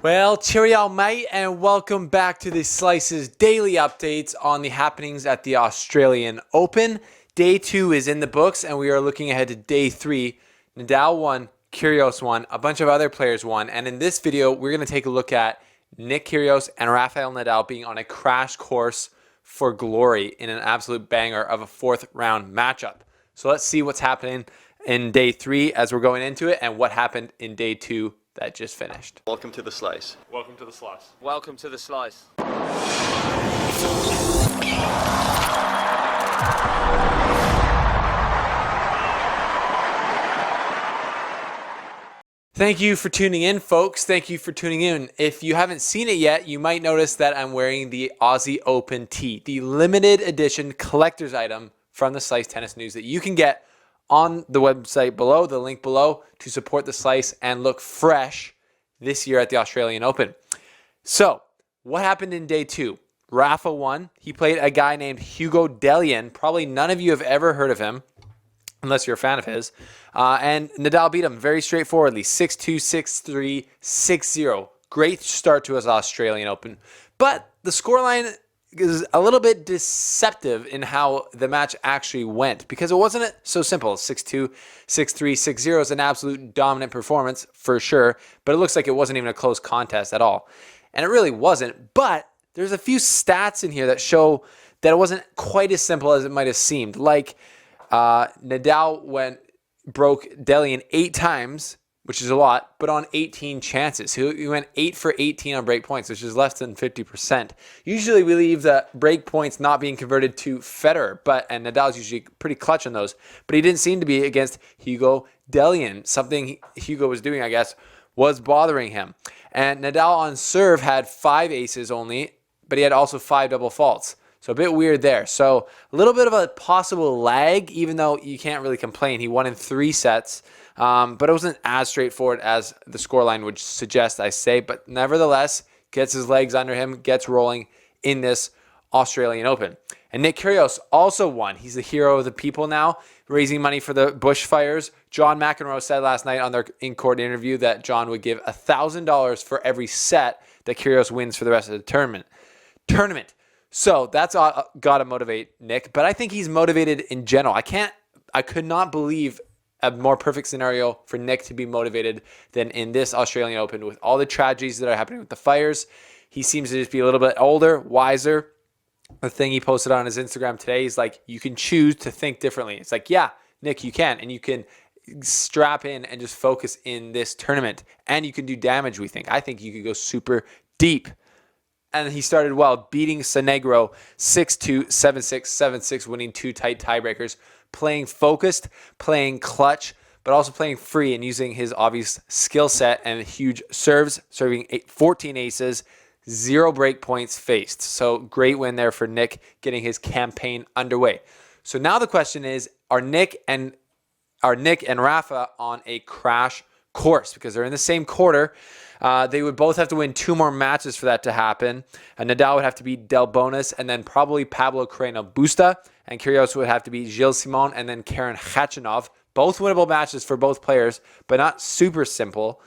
Well, cheerio, mate, and welcome back to the Slice's daily updates on the happenings at the Australian Open. Day 2 is in the books, and we are looking ahead to Day 3. Nadal won, Kyrgios won, a bunch of other players won, and in this video, we're going to take a look at Nick Kyrgios and Rafael Nadal being on a crash course for glory in an absolute banger of a fourth round matchup. So let's see what's happening in Day 3 as we're going into it, and what happened in Day 2 that just finished. Welcome to the Slice. Welcome to the Slice. Welcome to the Slice. Thank you for tuning in, folks. Thank you for tuning in. If you haven't seen it yet, you might notice that I'm wearing the Aussie Open tee, the limited edition collector's item from the Slice Tennis News that you can get on the website below, the link below, to support the Slice and look fresh this year at the Australian Open. So, what happened in Day 2? Rafa won. He played a guy named Hugo Dellien. Probably none of you have ever heard of him, unless you're a fan of his. And Nadal beat him very straightforwardly, 6-2, 6-3, 6-0. Great start to his Australian Open. But the scoreline is a little bit deceptive in how the match actually went, because it wasn't so simple. 6-2, 6-3, 6-0 is an absolute dominant performance for sure, but it looks like it wasn't even a close contest at all. And it really wasn't, but there's a few stats in here that show that it wasn't quite as simple as it might have seemed. Like Nadal broke Dellien 8 times, which is a lot, but on 18 chances. He went 8 for 18 on break points, which is less than 50%. Usually we leave the break points not being converted to Federer, and Nadal's usually pretty clutch on those, but he didn't seem to be against Hugo Dellien. Something Hugo was doing, I guess, was bothering him. And Nadal on serve had 5 aces only, but he had also 5 double faults. So a bit weird there. So a little bit of a possible lag, even though you can't really complain. He won in 3 sets. But it wasn't as straightforward as the scoreline would suggest, I say. But nevertheless, gets his legs under him, gets rolling in this Australian Open. And Nick Kyrgios also won. He's the hero of the people now, raising money for the bushfires. John McEnroe said last night on their in-court interview that John would give $1,000 for every set that Kyrgios wins for the rest of the tournament. So that's got to motivate Nick. But I think he's motivated in general. I could not believe a more perfect scenario for Nick to be motivated than in this Australian Open with all the tragedies that are happening with the fires. He seems to just be a little bit older, wiser. The thing he posted on his Instagram today is like, you can choose to think differently. It's like, yeah, Nick, you can. And you can strap in and just focus in this tournament. And you can do damage, we think. I think you could go super deep. And he started well, beating Sonegro 6-2, 7-6, 7-6, winning 2 tight tiebreakers, playing focused, playing clutch, but also playing free and using his obvious skill set and huge serves, serving 14 aces, 0 break points faced. So great win there for Nick, getting his campaign underway. So now the question is, are Nick and Rafa on a crash course? Because they're in the same quarter. They would both have to win 2 more matches for that to happen. Nadal would have to beat Del Bonis and then probably Pablo Carreno Busta. And Kyrgios would have to beat Gilles Simon and then Karen Khachanov. Both winnable matches for both players, but not super simple.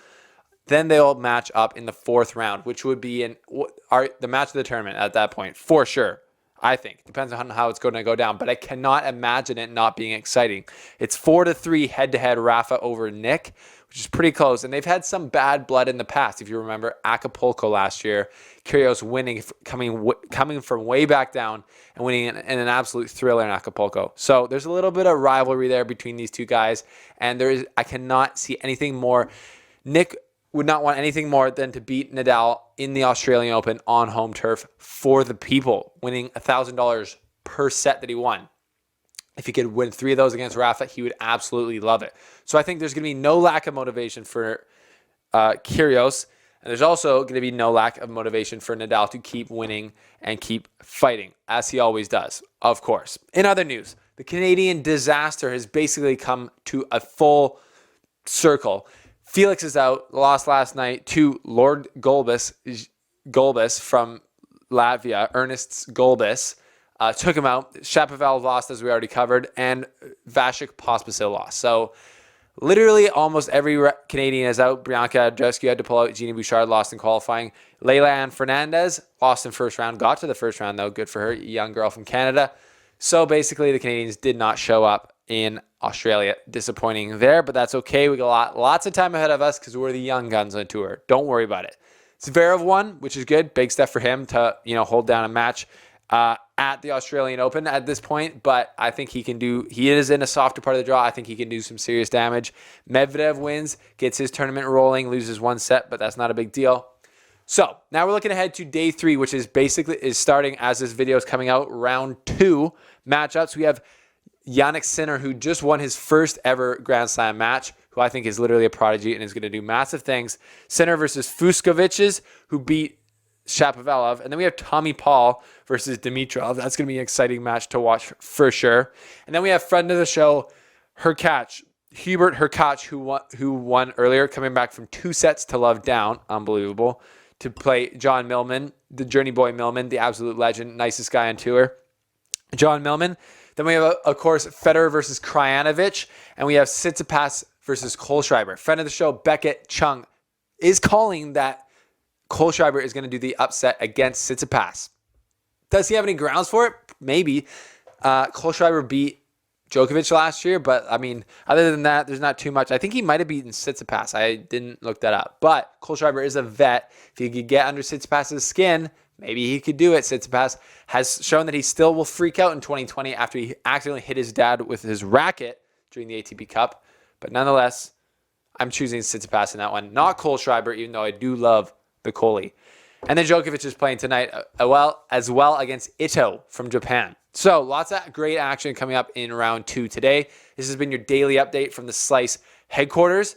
Then they'll match up in the 4th round, which would be the match of the tournament at that point, for sure. I think. Depends on how it's going to go down, but I cannot imagine it not being exciting. It's 4-3 head-to-head Rafa over Nick, which is pretty close. And they've had some bad blood in the past. If you remember Acapulco last year, Kyrgios winning, coming from way back down and winning in an absolute thriller in Acapulco. So there's a little bit of rivalry there between these two guys, and I cannot see anything more. Nick would not want anything more than to beat Nadal in the Australian Open on home turf for the people, winning $1,000 per set that he won. If he could win 3 of those against Rafa, he would absolutely love it. So I think there's going to be no lack of motivation for Kyrgios, and there's also going to be no lack of motivation for Nadal to keep winning and keep fighting, as he always does, of course. In other news, the Canadian disaster has basically come to a full circle. Felix is out, lost last night to Lord Gulbis from Latvia, Ernest Gulbis. Took him out. Shapovalov lost, as we already covered, and Vasek Pospisil lost. So Literally almost every Canadian is out. Bianca Andreescu had to pull out. Gina Bouchard lost in qualifying. Leila Ann Fernandez lost in first round. Got to the first round, though. Good for her. Young girl from Canada. So basically, the Canadians did not show up in Australia. Disappointing there, but that's okay. We got lots of time ahead of us because we're the young guns on tour. Don't worry about it. Zverev won, which is good. Big step for him to hold down a match at the Australian Open at this point, but I think he is in a softer part of the draw. I think he can do some serious damage. Medvedev wins, gets his tournament rolling, loses one set, but that's not a big deal. So now we're looking ahead to day 3, which is starting as this video is coming out, round 2 matchups. We have Jannik Sinner, who just won his first ever Grand Slam match, who I think is literally a prodigy and is going to do massive things. Sinner versus Fucsovics, who beat Shapovalov. And then we have Tommy Paul versus Dimitrov. That's going to be an exciting match to watch for sure. And then we have friend of the show, Hubert Hurkacz, who won earlier, coming back from 2 sets to love down. Unbelievable. To play John Millman, the Journey Boy Millman, the absolute legend, nicest guy on tour. John Millman. Then we have, of course, Federer versus Krajinovic. And we have Tsitsipas versus Kohlschreiber. Friend of the show, Beckett Chung, is calling that Kohlschreiber is going to do the upset against Tsitsipas. Does he have any grounds for it? Maybe. Kohlschreiber beat Djokovic last year, but I mean, other than that, there's not too much. I think he might have beaten Tsitsipas. I didn't look that up. But Kohlschreiber is a vet. If he could get under Tsitsipas's skin, maybe he could do it. Tsitsipas has shown that he still will freak out in 2020 after he accidentally hit his dad with his racket during the ATP Cup. But nonetheless, I'm choosing Tsitsipas in that one. Not Kohlschreiber, even though I do love the Kohli. And then Djokovic is playing tonight as well against Ito from Japan. So lots of great action coming up in round 2 today. This has been your daily update from the Slice headquarters.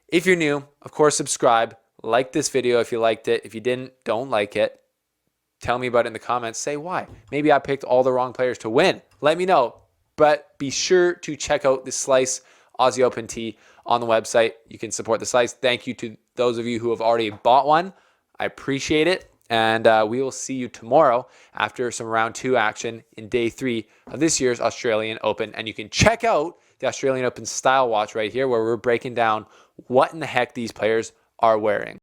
If you're new, of course, subscribe. Like this video if you liked it. If you didn't, don't like it. Tell me about it in the comments. Say why. Maybe I picked all the wrong players to win. Let me know. But be sure to check out the Slice Aussie Open tee on the website. You can support the Slice. Thank you to those of you who have already bought one. I appreciate it. And we will see you tomorrow after some round 2 action in day 3 of this year's Australian Open. And you can check out the Australian Open Style Watch right here, where we're breaking down what in the heck these players are wearing.